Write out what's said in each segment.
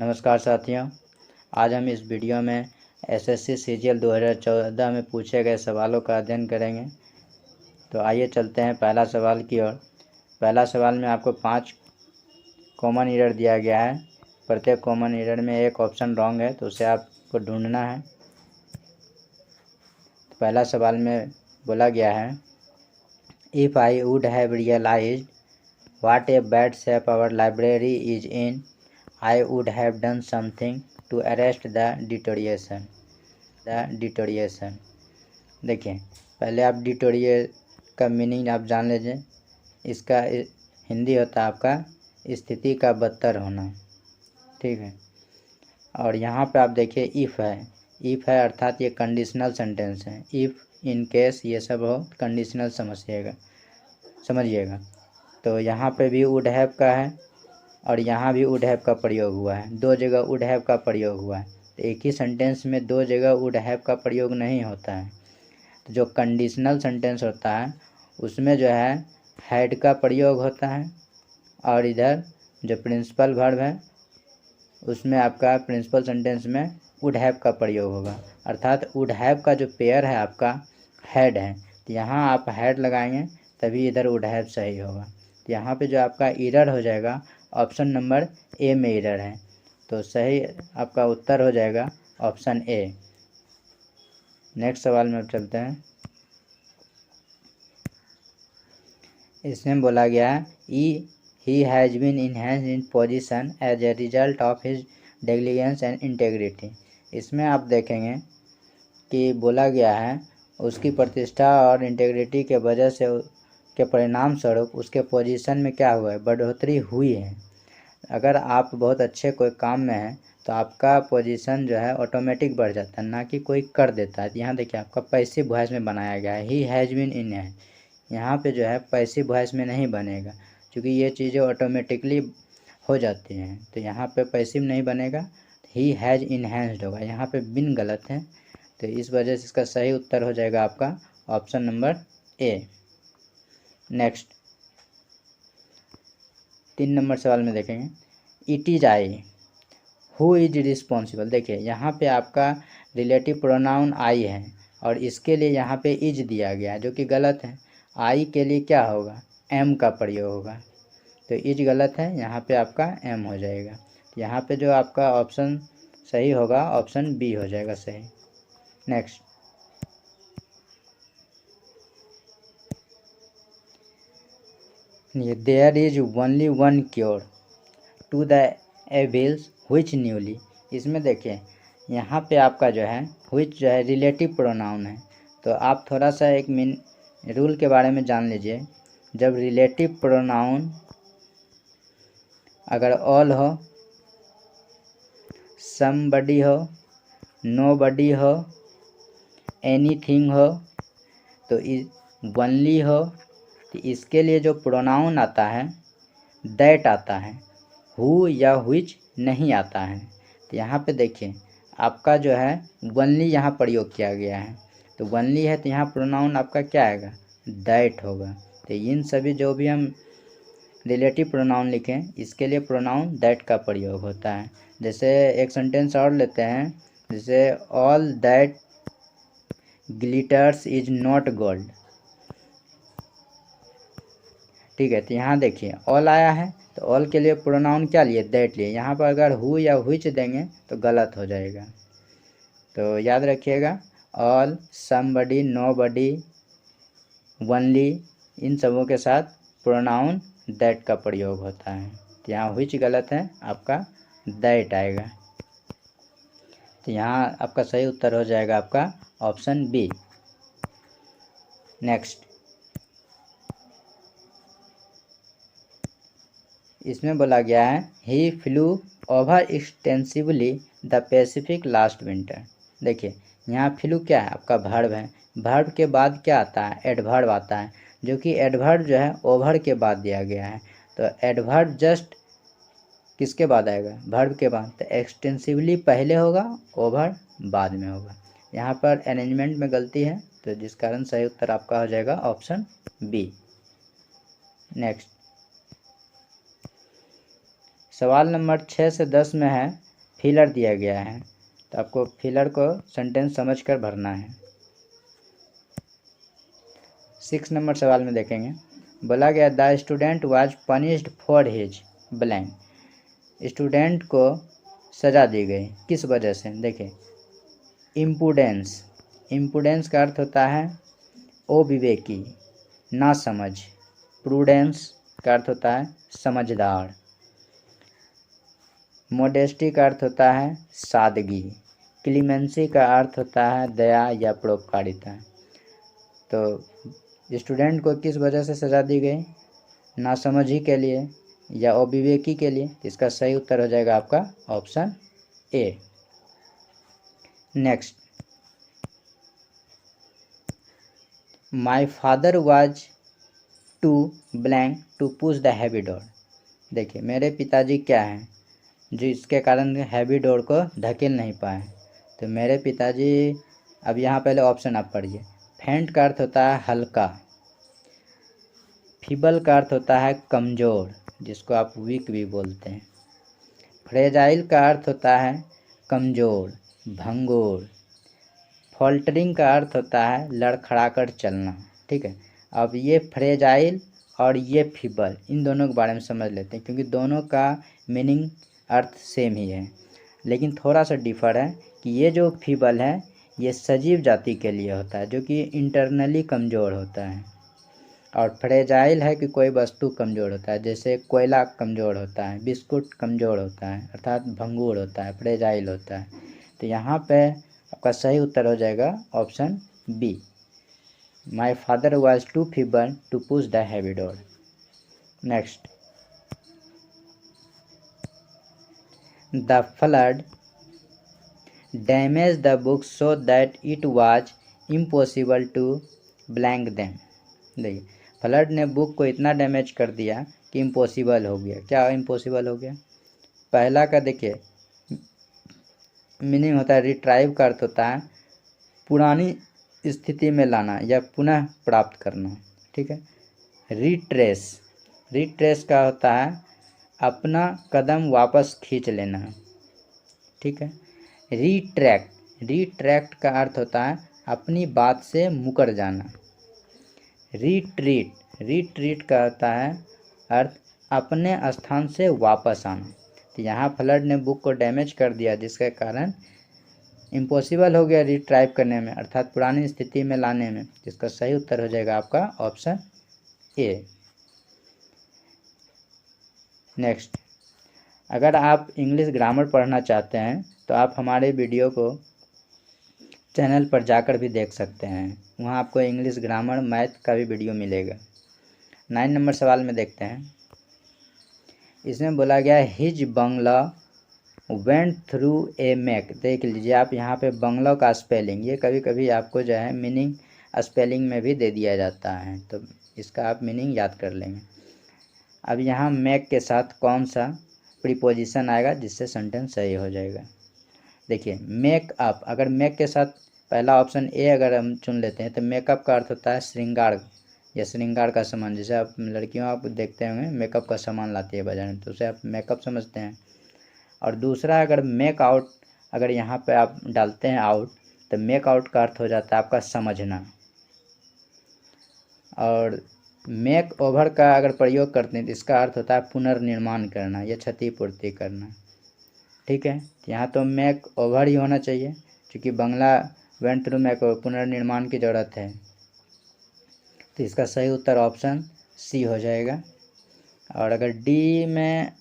नमस्कार साथियों, आज हम इस वीडियो में एसएससी सीजीएल 2014 में पूछे गए सवालों का अध्ययन करेंगे। तो आइए चलते हैं पहला सवाल की ओर। पहला सवाल में आपको 5 कॉमन एरर दिया गया है। प्रत्येक कॉमन एरर में एक ऑप्शन रॉन्ग है, तो उसे आपको ढूंढना है। तो पहला सवाल में बोला गया है, if I would have realised what a bad shape our library is in, I would have done something to arrest the deterioration. देखिए, पहले आप डिटोरिएट का मीनिंग आप जान लीजिए। इसका हिंदी होता है आपका स्थिति का बदतर होना, ठीक है। और यहाँ पे आप देखिए इफ़ है अर्थात ये कंडीशनल सेंटेंस है। इफ़, इन केस, ये सब हो कंडीशनल समझिएगा। तो यहाँ पे भी वुड हैव का है और यहाँ भी वुड हैव का प्रयोग हुआ है। 2 जगह वुड हैव का प्रयोग हुआ है। तो एक ही सेंटेंस में 2 जगह वुड हैव का प्रयोग नहीं होता है। तो जो कंडीशनल सेंटेंस होता है उसमें जो है हैड का प्रयोग होता है, और इधर जो प्रिंसिपल वर्ब है उसमें आपका प्रिंसिपल सेंटेंस में वुड हैव का प्रयोग होगा। अर्थात वुड हैव का जो पेयर है आपका हैड है, तो यहाँ आप हैड लगाएंगे तभी इधर वुड हैव सही होगा। तो यहाँ पे जो आपका एरर हो जाएगा ऑप्शन नंबर ए में एरर है, तो सही आपका उत्तर हो जाएगा ऑप्शन ए। नेक्स्ट सवाल में अब चलते हैं। इसमें बोला गया है he has been enhanced in position as a result of his diligence and integrity. इसमें आप देखेंगे कि बोला गया है उसकी प्रतिष्ठा और इंटेग्रिटी के वजह से के परिणाम स्वरूप उसके पोजीशन में क्या हुआ है, बढ़ोतरी हुई है। अगर आप बहुत अच्छे कोई काम में हैं तो आपका पोजीशन जो है ऑटोमेटिक बढ़ जाता है, ना कि कोई कर देता है। यहाँ देखिए आपका पैसिव वॉइस में बनाया गया है, ही हैज़ बीन इन है। यहाँ पे जो है पैसिव वॉइस में नहीं बनेगा, क्योंकि ये चीज़ें ऑटोमेटिकली हो जाती हैं। तो यहाँ पे पैसिव नहीं बनेगा, ही हैज़ इनहैंस्ड होगा। यहाँ पे बिन गलत है, तो इस वजह से इसका सही उत्तर हो जाएगा आपका option number A. Next 3 number सवाल में देखेंगे, it is I who is responsible. देखिए यहाँ पे आपका रिलेटिव प्रोनाउन आई है और इसके लिए यहाँ पे इज दिया गया है, जो कि गलत है। आई के लिए क्या होगा, एम का प्रयोग होगा, तो इज गलत है, यहाँ पे आपका एम हो जाएगा। यहाँ पे जो आपका ऑप्शन सही होगा ऑप्शन बी हो जाएगा सही। Next there is only one cure to the evils which newly. इसमें देखिए यहाँ पे आपका जो है व्हिच जो है रिलेटिव प्रोनाउन है, तो आप थोड़ा सा एक रूल के बारे में जान लीजिए। जब रिलेटिव प्रोनाउन अगर ऑल हो, समबडी हो, नोबडी हो, एनीथिंग हो, तो ओनली हो, तो इसके लिए जो प्रोनाउन आता है दैट आता है, हु या व्हिच नहीं आता है। तो यहाँ पे देखिए आपका जो है ओनली यहाँ प्रयोग किया गया है, तो ओनली है तो यहाँ प्रोनाउन आपका क्या आएगा, दैट होगा। तो इन सभी जो भी हम रिलेटिव प्रोनाउन लिखें इसके लिए प्रोनाउन दैट का प्रयोग होता है। जैसे एक सेंटेंस और लेते हैं, जैसे all that glitters is not gold, ठीक है। तो यहाँ देखिए ऑल आया है, तो ऑल के लिए प्रोनाउन क्या लिए, दैट लिए। यहाँ पर अगर हु या व्हिच देंगे तो गलत हो जाएगा। तो याद रखिएगा ऑल, समबडी, नोबडी, ओनली, इन सबों के साथ प्रोनाउन दैट का प्रयोग होता है। तो यहाँ व्हिच गलत है, आपका दैट आएगा। तो यहाँ आपका सही उत्तर हो जाएगा आपका ऑप्शन बी। नेक्स्ट इसमें बोला गया है he flew over extensively the Pacific last winter. देखिए यहाँ फ्लू क्या है, आपका वर्ब है। वर्ब के बाद क्या आता है, एडवर्ब आता है, जो कि एडवर्ब जो है ओवर के बाद दिया गया है। तो एडवर्ब जस्ट किसके बाद आएगा, वर्ब के बाद। तो एक्सटेंसिवली पहले होगा, ओवर बाद में होगा। यहाँ पर अरेंजमेंट में गलती है, तो जिस कारण सही उत्तर आपका हो जाएगा ऑप्शन बी। नेक्स्ट सवाल नंबर 6 से 10 में है, फिलर दिया गया है, तो आपको फिलर को सेंटेंस समझकर भरना है। 6 नंबर सवाल में देखेंगे, बोला गया the student was punished for his blank. Student को सजा दी गई किस वजह से? देखिए, इम्पुडेंस। इम्पुडेंस का अर्थ होता है अविवेकी, ना समझ। प्रूडेंस का अर्थ होता है समझदार। मोडेस्टी का अर्थ होता है सादगी। क्लीमेंसी का अर्थ होता है दया या परोपकारिता। तो स्टूडेंट को किस वजह से सज़ा दी गई? नासमझी के लिए या अविवेकी के लिए? इसका सही उत्तर हो जाएगा आपका option A. Next, my father was too blank to push the heavy door. देखिए, मेरे पिताजी क्या हैं जो इसके कारण हैवी डोर को धकेल नहीं पाए? तो मेरे पिताजी, अब यहाँ पहले ऑप्शन आप पढ़िए। फेंट का अर्थ होता है हल्का। फीबल का अर्थ होता है कमज़ोर, जिसको आप वीक भी बोलते हैं। फ्रेजाइल का अर्थ होता है कमज़ोर, भंगुर। फॉल्टरिंग का अर्थ होता है लड़खड़ाकर चलना। ठीक है, अब ये फ्रेजाइल और ये फीबल, इन दोनों के बारे में समझ लेते हैं, क्योंकि दोनों का मीनिंग अर्थ सेम ही है, लेकिन थोड़ा सा डिफ़र है कि ये जो फीबल है ये सजीव जाति के लिए होता है, जो कि इंटरनली कमज़ोर होता है। और फ्रेजाइल है कि कोई वस्तु कमज़ोर होता है, जैसे कोयला कमज़ोर होता है, बिस्कुट कमज़ोर होता है, अर्थात भंगुर होता है, फ्रेजाइल होता है। तो यहाँ पे आपका सही उत्तर हो जाएगा option B. My father was too feeble to push the heavy door. Next, the flood damage the book so that it was impossible to blank them. देखिए, फ्लड ने बुक को इतना डैमेज कर दिया कि इम्पॉसिबल हो गया। क्या इम्पॉसिबल हो गया? पहला का देखिए मीनिंग होता है रिट्राइव का अर्थ होता है पुरानी स्थिति में लाना या पुनः प्राप्त करना। ठीक है, रिट्रेस, रिट्रेस का होता है अपना कदम वापस खींच लेना। ठीक है, रिट्रैक्ट, रिट्रैक्ट का अर्थ होता है अपनी बात से मुकर जाना। रिट्रीट, रिट्रीट का होता है अर्थ अपने स्थान से वापस आना। तो यहाँ फ्लड ने बुक को डैमेज कर दिया, जिसके कारण इम्पॉसिबल हो गया रिट्राइव करने में, अर्थात पुरानी स्थिति में लाने में। जिसका सही उत्तर हो जाएगा आपका ऑप्शन ए। नेक्स्ट, अगर आप इंग्लिश ग्रामर पढ़ना चाहते हैं तो आप हमारे वीडियो को चैनल पर जाकर भी देख सकते हैं, वहाँ आपको इंग्लिश ग्रामर मैथ का भी वीडियो मिलेगा। 9 नंबर सवाल में देखते हैं, इसमें बोला गया his bungalow went through a mac. देख लीजिए आप यहाँ पे बंगला का स्पेलिंग, ये कभी कभी आपको जो है मीनिंग स्पेलिंग में भी दे दिया जाता है, तो इसका आप मीनिंग याद कर लेंगे। अब यहाँ मैक के साथ कौन सा प्रीपोजिशन आएगा जिससे सेंटेंस सही हो जाएगा? देखिए, मेक अप, अगर मेक के साथ पहला ऑप्शन ए अगर हम चुन लेते हैं तो मेकअप का अर्थ होता है श्रृंगार या श्रृंगार का सामान। जैसे आप लड़कियों आप देखते होंगे मेकअप का सामान लाती है बाजार में, तो उसे आप मेकअप समझते हैं। और दूसरा, अगर मेक आउट अगर यहाँ पे आप डालते हैं आउट, तो मेक आउट का अर्थ हो जाता है आपका समझना। और मेक ओवर का अगर प्रयोग करते हैं तो इसका अर्थ होता है पुनर्निर्माण करना या क्षतिपूर्ति करना। ठीक है, यहाँ तो मेक ओवर ही होना चाहिए, क्योंकि बंगला वेंट थ्रू मेक ओवर, पुनर्निर्माण की ज़रूरत है। तो इसका सही उत्तर ऑप्शन सी हो जाएगा। और अगर डी में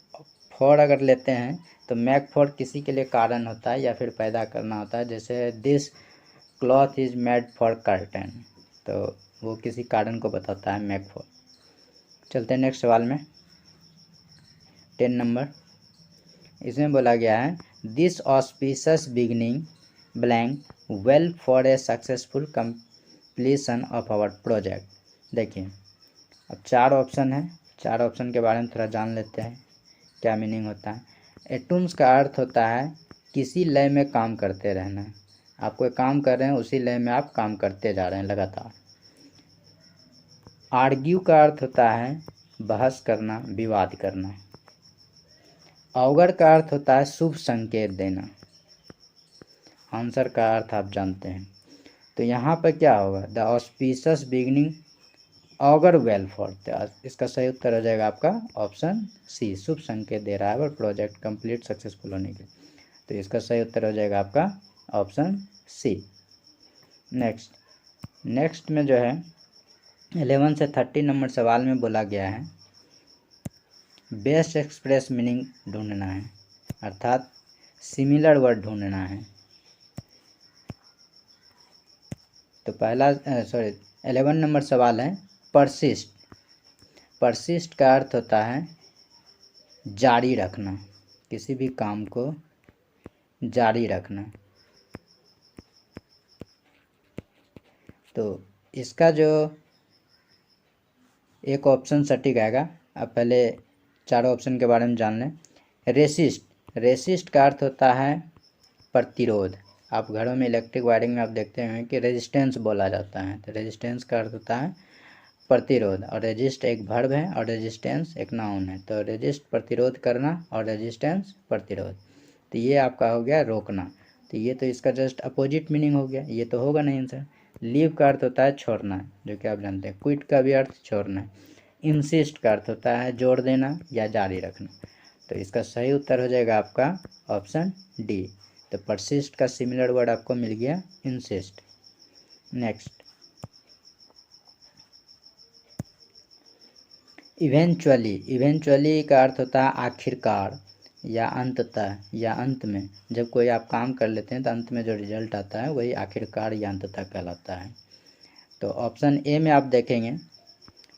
फॉर अगर लेते हैं तो मेक फॉर किसी के लिए कारण होता है या फिर पैदा करना होता है, जैसे this cloth is made for curtain, तो वो किसी कारण को बताता है मेक फॉर। चलते हैं नेक्स्ट सवाल में, 10 नंबर। इसमें बोला गया है this auspicious beginning blank well for a successful completion of our project. देखिए, अब 4 ऑप्शन है, 4 ऑप्शन के बारे में थोड़ा जान लेते हैं क्या मीनिंग होता है। एटम्स का अर्थ होता है किसी लय में काम करते रहना, आप कोई काम कर रहे हैं उसी लय में आप काम करते जा रहे हैं लगातार। आर्ग्यू का अर्थ होता है बहस करना, विवाद करना। ऑगर का अर्थ होता है शुभ संकेत देना। आंसर का अर्थ आप जानते हैं। तो यहाँ पर क्या होगा, the auspicious beginning auger well for, इसका सही उत्तर हो जाएगा आपका ऑप्शन सी, शुभ संकेत दे रहा है और प्रोजेक्ट कंप्लीट सक्सेसफुल होने के। तो इसका सही उत्तर हो जाएगा आपका ऑप्शन सी। नेक्स्ट में जो है 11 से 30 नंबर सवाल में बोला गया है बेस्ट एक्सप्रेस मीनिंग ढूंढना है, अर्थात सिमिलर वर्ड ढूंढना है। तो पहला 11 नंबर सवाल है परसिस्ट। परसिस्ट का अर्थ होता है जारी रखना, किसी भी काम को जारी रखना। तो इसका जो एक ऑप्शन सटीक आएगा, अब पहले चारों ऑप्शन के बारे में जान लें। रेसिस्ट का अर्थ होता है प्रतिरोध। आप घरों में इलेक्ट्रिक वायरिंग में आप देखते हैं कि रेजिस्टेंस बोला जाता है, तो रेजिस्टेंस का अर्थ होता है प्रतिरोध, और रेजिस्ट एक वर्ब है और रेजिस्टेंस एक नाउन है। तो रेजिस्ट प्रतिरोध करना और रेजिस्टेंस प्रतिरोध, तो ये आपका हो गया रोकना। तो ये तो इसका जस्ट अपोजिट मीनिंग हो गया, ये तो होगा नहीं आंसर। लीव का अर्थ होता है छोड़ना, जो कि आप जानते हैं। क्विट का भी अर्थ छोड़ना है। इंसिस्ट का अर्थ होता है जोड़ देना या जारी रखना। तो इसका सही उत्तर हो जाएगा आपका ऑप्शन डी। तो परसिस्ट का सिमिलर वर्ड आपको मिल गया इंसिस्ट। नेक्स्ट, इवेंचुअली का अर्थ होता है आखिरकार या अंततः या अंत में। जब कोई आप काम कर लेते हैं तो अंत में जो रिजल्ट आता है वही आखिरकार या अंततः कहलाता है। तो ऑप्शन ए में आप देखेंगे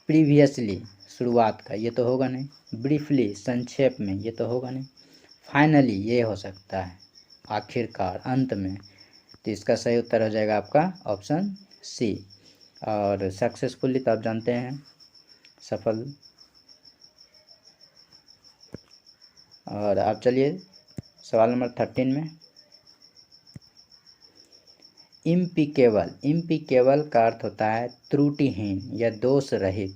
प्रीवियसली शुरुआत का, ये तो होगा नहीं। ब्रीफली संक्षेप में, ये तो होगा नहीं। फाइनली ये हो सकता है आखिरकार अंत में। तो इसका सही उत्तर हो जाएगा आपका ऑप्शन सी। और सक्सेसफुली तो आप जानते हैं सफल। और आप चलिए सवाल नंबर 13 में। इम्पिकेबल का अर्थ होता है त्रुटिहीन या दोष रहित,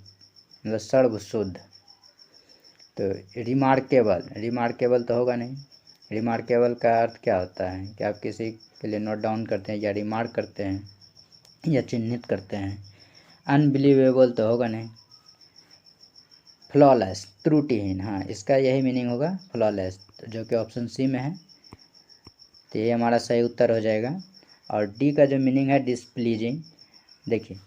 मतलब सर्वशुद्ध। तो रिमार्केबल तो होगा नहीं। रिमार्केबल का अर्थ क्या होता है कि आप किसी के लिए नोट डाउन करते हैं या रिमार्क करते हैं या चिन्हित करते हैं। अनबिलीवेबल तो होगा नहीं। फ्लॉलेस त्रुटिहीन, हाँ इसका यही मीनिंग होगा फ्लॉलेस, जो कि ऑप्शन सी में है। तो ये हमारा सही उत्तर हो जाएगा। और डी का जो मीनिंग है डिसप्लीजिंग, देखिए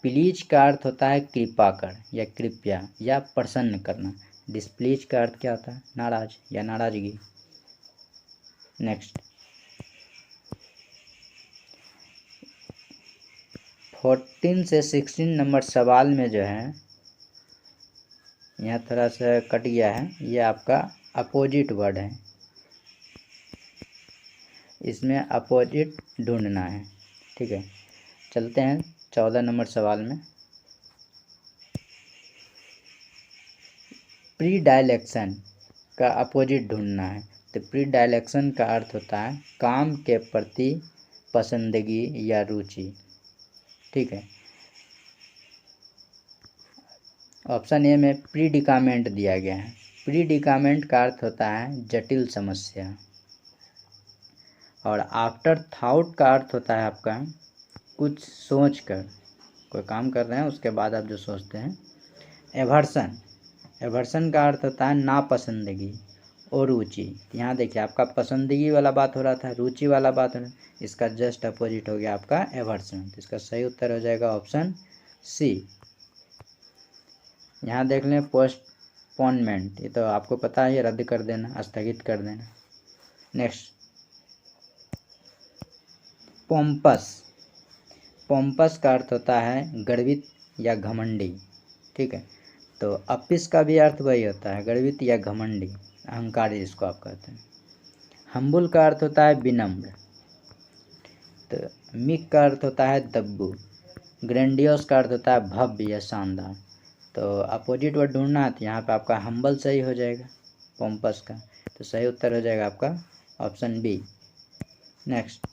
प्लीज का अर्थ होता है कृपा कर या कृपया या प्रसन्न करना। डिसप्लीज का अर्थ क्या होता है, नाराज या नाराजगी। नेक्स्ट, 14 से 16 नंबर सवाल में जो है यहाँ थोड़ा सा कट गया है, ये आपका अपोजिट वर्ड है, इसमें अपोजिट ढूंढना है। ठीक है, चलते हैं 14 नंबर सवाल में। प्री डायलेक्शन का अपोजिट ढूंढना है। तो प्री डायलेक्शन का अर्थ होता है काम के प्रति पसंदगी या रुचि। ठीक है, ऑप्शन ए में प्रीडिकामेंट दिया गया है। प्रीडिकामेंट का अर्थ होता है जटिल समस्या। और आफ्टर थाउट का अर्थ होता है आपका कुछ सोच कर, कोई काम कर रहे हैं उसके बाद आप जो सोचते हैं। एवर्सन का अर्थ होता है नापसंदगी और रुचि। यहाँ देखिए आपका पसंदगी वाला बात हो रहा था, रुचि वाला बात हो रहा है, इसका जस्ट अपोजिट हो गया आपका एवर्सन। तो इसका सही उत्तर हो जाएगा ऑप्शन सी। यहाँ देख लें पोस्टपोनमेंट, ये तो आपको पता है, रद्द कर देना, स्थगित कर देना। नेक्स्ट, पोम्पस का अर्थ होता है गर्वित या घमंडी। ठीक है, तो अपिस का भी अर्थ वही होता है गर्वित या घमंडी, अहंकारी जिसको आप कहते हैं। हम्बुल का अर्थ होता है विनम्र। तो मिक का अर्थ होता है दब्बू। ग्रैंडियोस का अर्थ होता है भव्य या शानदार। तो अपोजिट वर्ड ढूंढना है, तो यहाँ पे आपका हम्बल सही हो जाएगा पोम्पस का। तो सही उत्तर हो जाएगा आपका ऑप्शन बी। नेक्स्ट,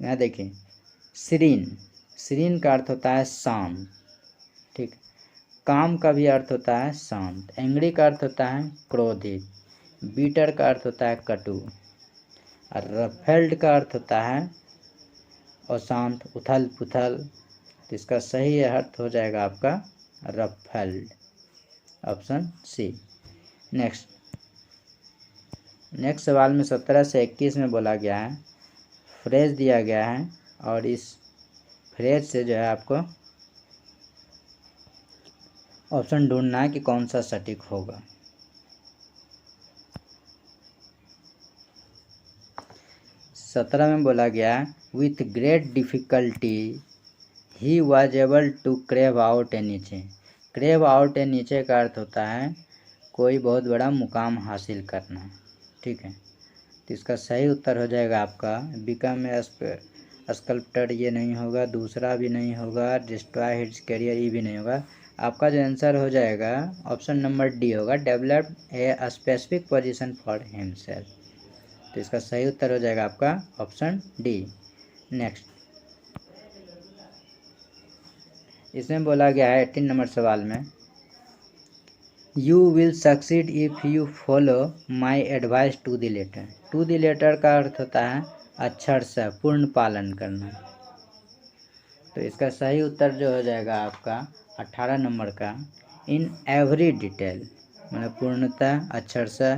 यहाँ देखिए सीरीन का अर्थ होता है शांत। ठीक, काम का भी अर्थ होता है शांत, एंग्री का अर्थ होता है क्रोधित, बीटर का अर्थ होता है कटु, और रफेल्ड का अर्थ होता है अशांत, उथल पुथल। तो इसका सही अर्थ हो जाएगा आपका रफेल्ड, ऑप्शन सी। नेक्स्ट सवाल में 17 से 21 में बोला गया है, फ्रेज दिया गया है और इस फ्रेज से जो है आपको ऑप्शन ढूंढना है कि कौन सा सटीक होगा। 17 में बोला गया with great difficulty he was able to crave out a niche. Crave out a नीचे का अर्थ होता है कोई बहुत बड़ा मुकाम हासिल करना, ठीक है। तो इसका सही उत्तर हो जाएगा आपका बिकम ए स्कल्प्टर, ये नहीं होगा, दूसरा भी नहीं होगा, डिस्ट्रॉय हिज करियर, ये भी नहीं होगा। आपका जो आंसर हो जाएगा ऑप्शन नंबर डी होगा, developed a specific position for himself. तो इसका सही उत्तर हो जाएगा आपका ऑप्शन डी। नेक्स्ट इसमें बोला गया है 18 नंबर सवाल में, you will succeed if you follow my advice to the letter. To the letter का अर्थ होता है अक्षर से पूर्ण पालन करना। तो इसका सही उत्तर जो हो जाएगा आपका 18 नंबर का इन एवरी डिटेल, मतलब पूर्णतः अक्षर से।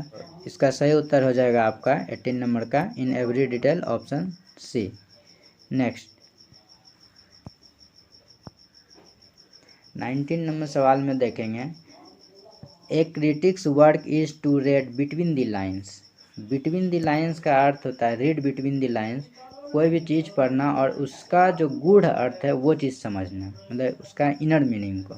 इसका सही उत्तर हो जाएगा आपका 18 नंबर का in every detail, option C. Next 19 number सवाल में देखेंगे, a critic's work is to read between the lines. Between the lines का अर्थ होता है रीड बिटवीन द लाइन्स, कोई भी चीज़ पढ़ना और उसका जो गूढ़ अर्थ है वो चीज़ समझना, मतलब उसका इनर मीनिंग को।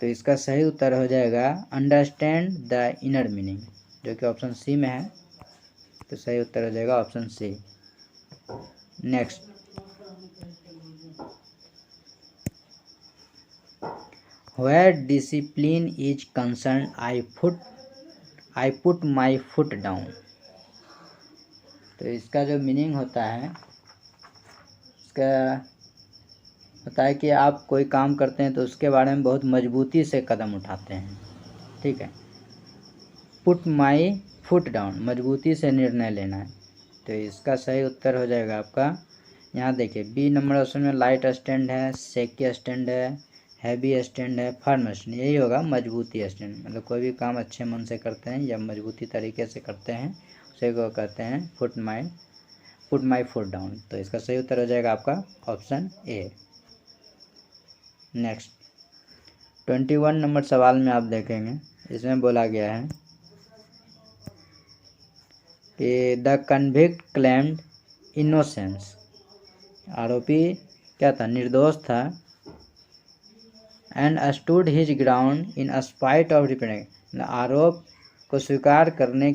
तो इसका सही उत्तर हो जाएगा अंडरस्टैंड द इनर मीनिंग, जो कि ऑप्शन सी में है। तो सही उत्तर हो जाएगा option C. Next Where discipline is concerned, I put my foot down। तो इसका जो मीनिंग होता है, इसका होता है कि आप कोई काम करते हैं तो उसके बारे में बहुत मजबूती से कदम उठाते हैं, ठीक है। पुट माई फुट डाउन, मजबूती से निर्णय लेना है। तो इसका सही उत्तर हो जाएगा आपका, यहाँ देखिए बी नंबर ऑप्शन में लाइट स्टैंड है, सेकी स्टैंड है, हैवी स्टैंड है, फर्म स्टैंड, यही होगा मजबूती स्टैंड। मतलब कोई भी काम अच्छे मन से करते हैं या मजबूती तरीके से करते हैं उसे को कहते हैं पुट माई फुट डाउन। तो इसका सही उत्तर हो जाएगा आपका ऑप्शन ए। नेक्स्ट 21 नंबर सवाल में आप देखेंगे, इसमें बोला गया है कि द कन्विक्ट क्लेम्ड इनोसेंस। आरोपी क्या था, निर्दोष था। And stood his ground in spite of repentance, आरोप को स्वीकार करने,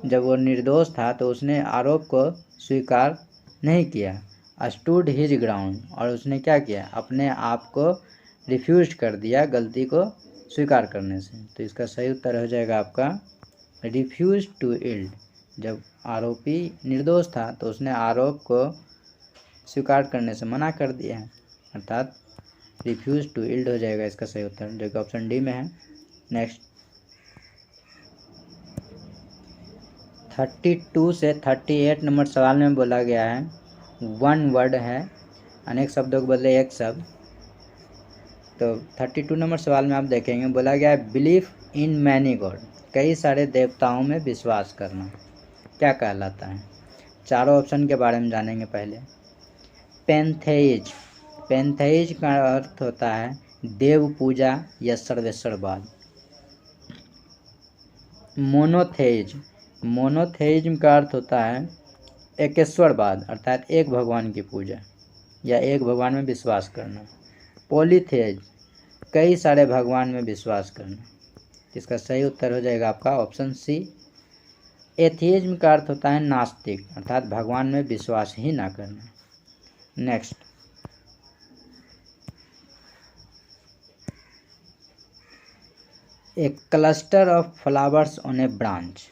जब वो निर्दोष था तो उसने आरोप को स्वीकार नहीं किया। स्टूड हिज ग्राउंड, और उसने क्या किया, अपने आप को रिफ्यूज कर दिया गलती को स्वीकार करने से। तो इसका सही उत्तर हो जाएगा आपका रिफ्यूज टू इल्ड। जब आरोपी निर्दोष था तो उसने आरोप को स्वीकार करने से मना कर दिया, अर्थात रिफ्यूज टू इल्ड हो जाएगा इसका सही उत्तर, जो कि ऑप्शन डी में है। नेक्स्ट 32 से 38 नंबर सवाल में बोला गया है, वन वर्ड है, अनेक शब्दों के बदले एक शब्द। तो 32 नंबर सवाल में आप देखेंगे बोला गया है बिलीफ इन मैनी गॉड, कई सारे देवताओं में विश्वास करना क्या कहलाता है। चारों ऑप्शन के बारे में जानेंगे पहले। पेंथेइज, पेंथेइज का अर्थ होता है देव पूजा या सर्वेश्वरवाद। मोनोथेइज, मोनोथेइज्म का अर्थ होता है एकेश्वरवाद, अर्थात एक भगवान की पूजा या एक भगवान में विश्वास करना। पॉलीथेइज, कई सारे भगवान में विश्वास करना। इसका सही उत्तर हो जाएगा आपका ऑप्शन सी। एथियज्म का अर्थ होता है नास्तिक, अर्थात भगवान में विश्वास ही ना करना। Next A cluster of flowers on A branch,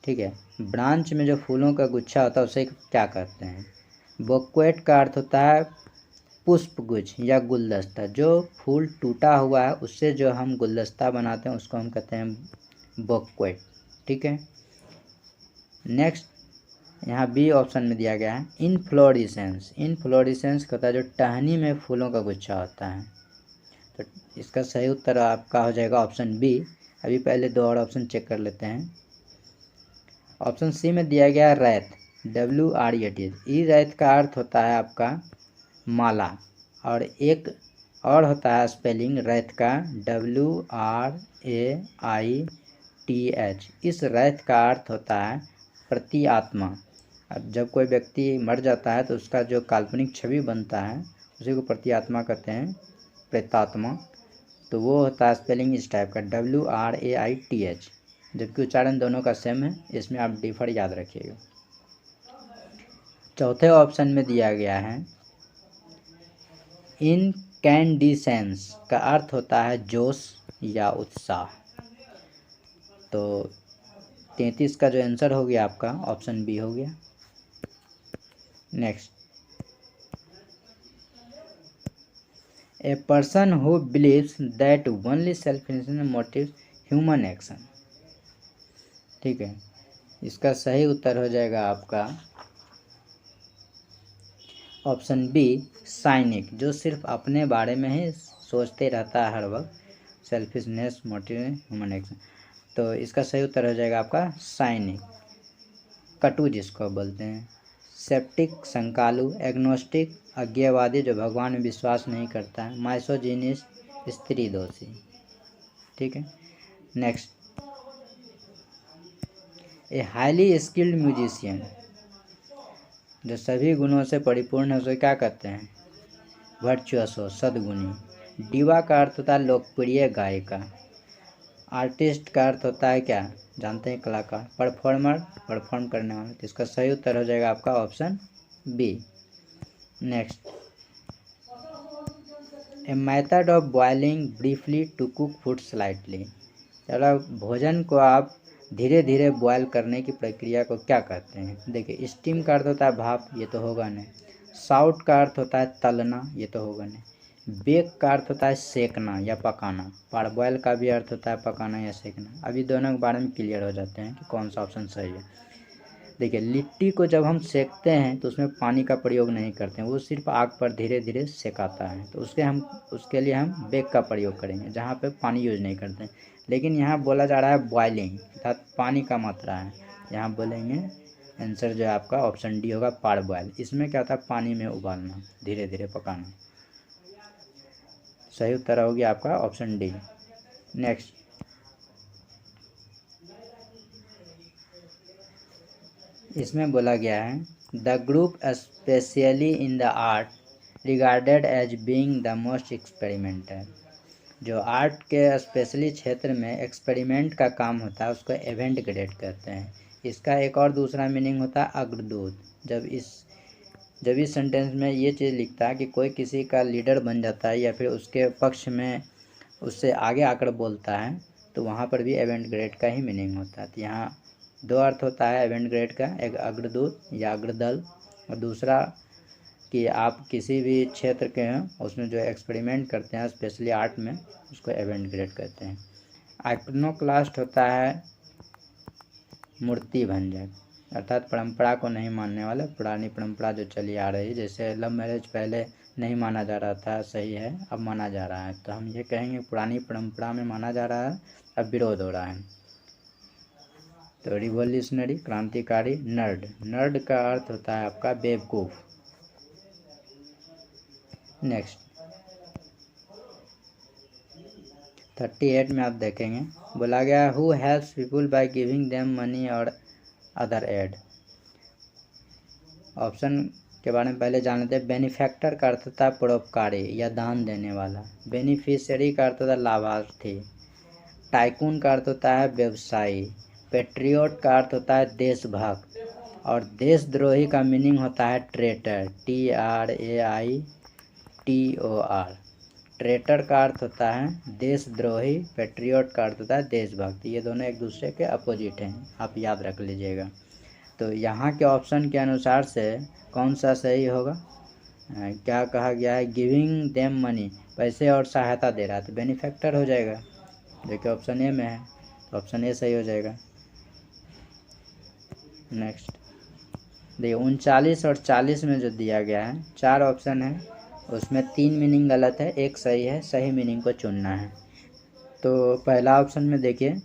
ठीक है। ब्रांच में जो फूलों का गुच्छा होता है उसे क्या कहते हैं। बोक्वेट का अर्थ होता है पुष्पगुच्छ या गुलदस्ता, जो फूल टूटा हुआ है उससे जो हम गुलदस्ता बनाते हैं उसको हम कहते हैं बouquet। ठीक है। नेक्स्ट यहाँ बी ऑप्शन में दिया गया है इनफ्लोरेसेंस। इनफ्लोरेसेंस होता है जो टहनी में फूलों का गुच्छा होता है। तो इसका सही उत्तर आपका हो जाएगा ऑप्शन बी। अभी पहले दो और ऑप्शन चेक कर लेते हैं। ऑप्शन सी में दिया गया रैत, WRET। ई रैत का अर्थ होता है आपका माला, और एक और होता है स्पेलिंग रैत का WRAITH। इस रैत का अर्थ होता है प्रति आत्मा। अब जब कोई व्यक्ति मर जाता है तो उसका जो काल्पनिक छवि बनता है उसी को प्रति आत्मा कहते हैं, प्रेतात्मा। तो वो होता है स्पेलिंग इस टाइप का WRAITH, जबकि उच्चारण दोनों का सेम है। इसमें आप डिफर याद रखिएगा। चौथे ऑप्शन में दिया गया है इनकैंडिसेंस का अर्थ होता है जोश या उत्साह। तो 33 का जो आंसर हो गया आपका ऑप्शन बी हो गया। Next, a person who believes that only selfishness motive human action. ठीक है, इसका सही उत्तर हो जाएगा आपका ऑप्शन बी साइनिक, जो सिर्फ अपने बारे में ही सोचते रहता है हर वक्त, सेल्फिशनेस मोटिव ह्यूमन एक्शन। तो इसका सही उत्तर हो जाएगा आपका साइनिक। कटु जिसको बोलते हैं, सेप्टिक शंकालु, एग्नोस्टिक अज्ञेयवादी जो भगवान में विश्वास नहीं करता है, माइसोजिनिस्ट स्त्री दोषी। ठीक है। Next, a highly skilled musician, जो सभी गुणों से परिपूर्ण है उसे क्या कहते हैं, वर्चुअसो, सद्गुणी। डिवा का अर्थ होता है लोकप्रिय गायिका। आर्टिस्ट का अर्थ होता है क्या, जानते हैं, कलाकार। परफॉर्मर, परफॉर्म करने वाला। तो इसका सही उत्तर हो जाएगा आपका option B. Next, a method of boiling briefly to cook food slightly. चलो, भोजन को आप धीरे धीरे बॉयल करने की प्रक्रिया को क्या कहते हैं। देखिए, स्टीम का अर्थ होता है भाप, ये तो होगा नहीं। साउट का अर्थ होता है तलना, ये तो होगा नहीं। बेक का अर्थ होता है सेकना या पकाना। पारबॉयल का भी अर्थ होता है पकाना या सेकना। अभी दोनों के बारे में क्लियर हो जाते हैं कि कौन सा ऑप्शन सही है। देखिए, लिट्टी को जब हम सेकते हैं तो उसमें पानी का प्रयोग नहीं करते हैं, वो सिर्फ आग पर धीरे धीरे सेकाता है। तो उसके लिए हम बेक का प्रयोग करेंगे, जहाँ पे पानी यूज नहीं करते हैं। लेकिन यहाँ बोला जा रहा है बॉइलिंग, अर्थात पानी का मात्रा है। यहाँ बोलेंगे आंसर जो है आपका ऑप्शन डी होगा, पारबॉयल। इसमें क्या होता है, पानी में उबालना, धीरे धीरे पकाना। सही उत्तर हो गया आपका ऑप्शन डी। नेक्स्ट, इसमें बोला गया है the group specially in the art regarded as being the most experimental. जो आर्ट के स्पेशली क्षेत्र में एक्सपेरिमेंट का काम होता है उसको एवेंट ग्रेड कहते हैं। इसका एक और दूसरा मीनिंग होता है अग्रदूत। जब इस सेंटेंस में ये चीज़ लिखता है कि कोई किसी का लीडर बन जाता है या फिर उसके पक्ष में उससे आगे आकर बोलता है, तो वहाँ पर भी एवेंट ग्रेड का ही मीनिंग होता है। तो यहाँ दो अर्थ होता है एवेंट ग्रेड का, एक अग्रदूत या अग्रदल, और दूसरा कि आप किसी भी क्षेत्र के हैं उसमें जो एक्सपेरिमेंट करते हैं स्पेशली आर्ट में, उसको एवेंट ग्रेड कहते हैं। आइकोनोक्लास्ट होता है मूर्ति भंजक, अर्थात परंपरा को नहीं मानने वाला, पुरानी परंपरा जो चली आ रही, जैसे लव मैरिज पहले नहीं माना जा रहा था, सही है, अब माना जा रहा है, तो हम ये कहेंगे पुरानी परंपरा में माना जा रहा है, अब विरोध हो रहा है। तो रिवोल्यूशनरी, क्रांतिकारी। नर्ड का अर्थ होता है आपका बेवकूफ़। नेक्स्ट, 38 में आप देखेंगे बोला गया who helps people by giving them money और अदर एड। ऑप्शन के बारे में पहले जान लेते हैं। बेनिफैक्टर का अर्थ होता है परोपकारी या दान देने वाला। बेनिफिशियरी का अर्थ होता है लाभार्थी। टाइकून का अर्थ होता है व्यवसायी। पेट्रियोट का अर्थ होता है देशभक्त। और देशद्रोही का मीनिंग होता है ट्रेटर, TRAITOR। ट्रेटर का अर्थ होता है देशद्रोही, पेट्रियोट का अर्थ होता है देशभक्त। ये दोनों एक दूसरे के अपोजिट हैं, आप याद रख लीजिएगा। तो यहाँ के ऑप्शन के अनुसार से कौन सा सही होगा, क्या कहा गया है, गिविंग देम मनी, पैसे और सहायता दे रहा है, तो बेनिफैक्टर हो जाएगा, जो कि ऑप्शन ए में है, तो ऑप्शन ए सही हो जाएगा। नेक्स्ट देखिए 39 और 40 में जो दिया गया है 4 ऑप्शन है, उसमें 3 मीनिंग गलत है, एक सही है, सही मीनिंग को चुनना है। तो पहला ऑप्शन में देखिए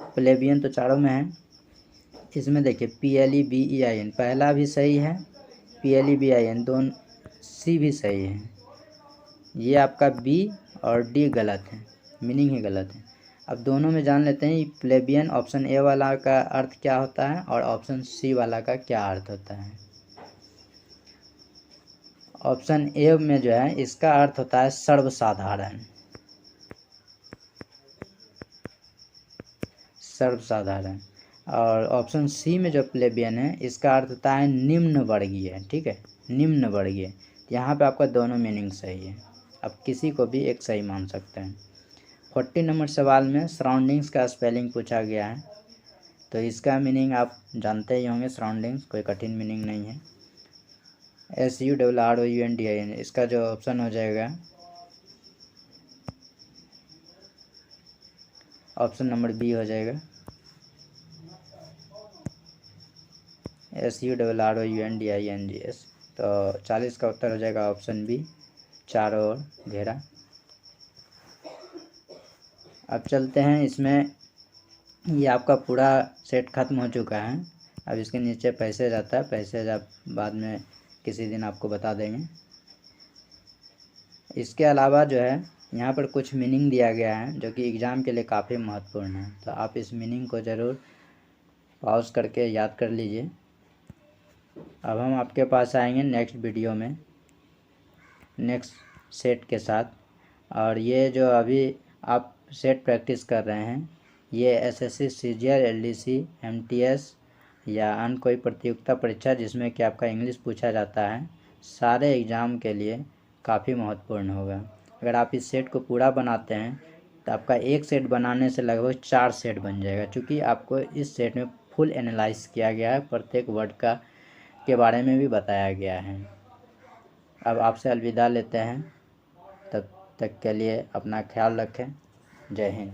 प्लेबियन तो चारों में है, इसमें देखिए PLEBEIN पहला भी सही है, PLEBEIN दोनों सी भी सही है, ये आपका बी और डी गलत है, मीनिंग ही गलत है। अब दोनों में जान लेते हैं प्लेबियन ऑप्शन ए वाला का अर्थ क्या होता है और ऑप्शन सी वाला का क्या अर्थ होता है। ऑप्शन ए में जो है इसका अर्थ होता है सर्वसाधारण, सर्वसाधारण, और ऑप्शन सी में जो प्लेबियन है इसका अर्थ होता है निम्न वर्गीय, ठीक है, निम्न वर्गीय। यहाँ पे आपका दोनों मीनिंग सही है, आप किसी को भी एक सही मान सकते हैं। 40 नंबर सवाल में सराउंडिंग्स का स्पेलिंग पूछा गया है, तो इसका मीनिंग आप जानते ही होंगे, सराउंडिंग्स कोई कठिन मीनिंग नहीं है, SURROUNDIN, इसका जो ऑप्शन हो जाएगा ऑप्शन नंबर बी हो जाएगा, SURROUNDINGS। तो 40 का उत्तर हो जाएगा ऑप्शन बी, चारों ओर घेरा। अब चलते हैं, इसमें ये आपका पूरा सेट खत्म हो चुका है, अब इसके नीचे पैसेज आता है, पैसेज आप बाद में किसी दिन आपको बता देंगे। इसके अलावा जो है यहाँ पर कुछ मीनिंग दिया गया है जो कि एग्ज़ाम के लिए काफ़ी महत्वपूर्ण है, तो आप इस मीनिंग को ज़रूर पॉज करके याद कर लीजिए। अब हम आपके पास आएंगे नेक्स्ट वीडियो में नेक्स्ट सेट के साथ, और ये जो अभी आप सेट प्रैक्टिस कर रहे हैं ये SSC CGL LDC MTS या अन्य कोई प्रतियोगिता परीक्षा जिसमें कि आपका इंग्लिश पूछा जाता है, सारे एग्ज़ाम के लिए काफ़ी महत्वपूर्ण होगा। अगर आप इस सेट को पूरा बनाते हैं तो आपका एक सेट बनाने से लगभग 4 सेट बन जाएगा, क्योंकि आपको इस सेट में फुल एनालाइज किया गया है, प्रत्येक वर्ड का के बारे में भी बताया गया है। अब आपसे अलविदा लेते हैं, तब तक के लिए अपना ख्याल रखें, जय हिंद।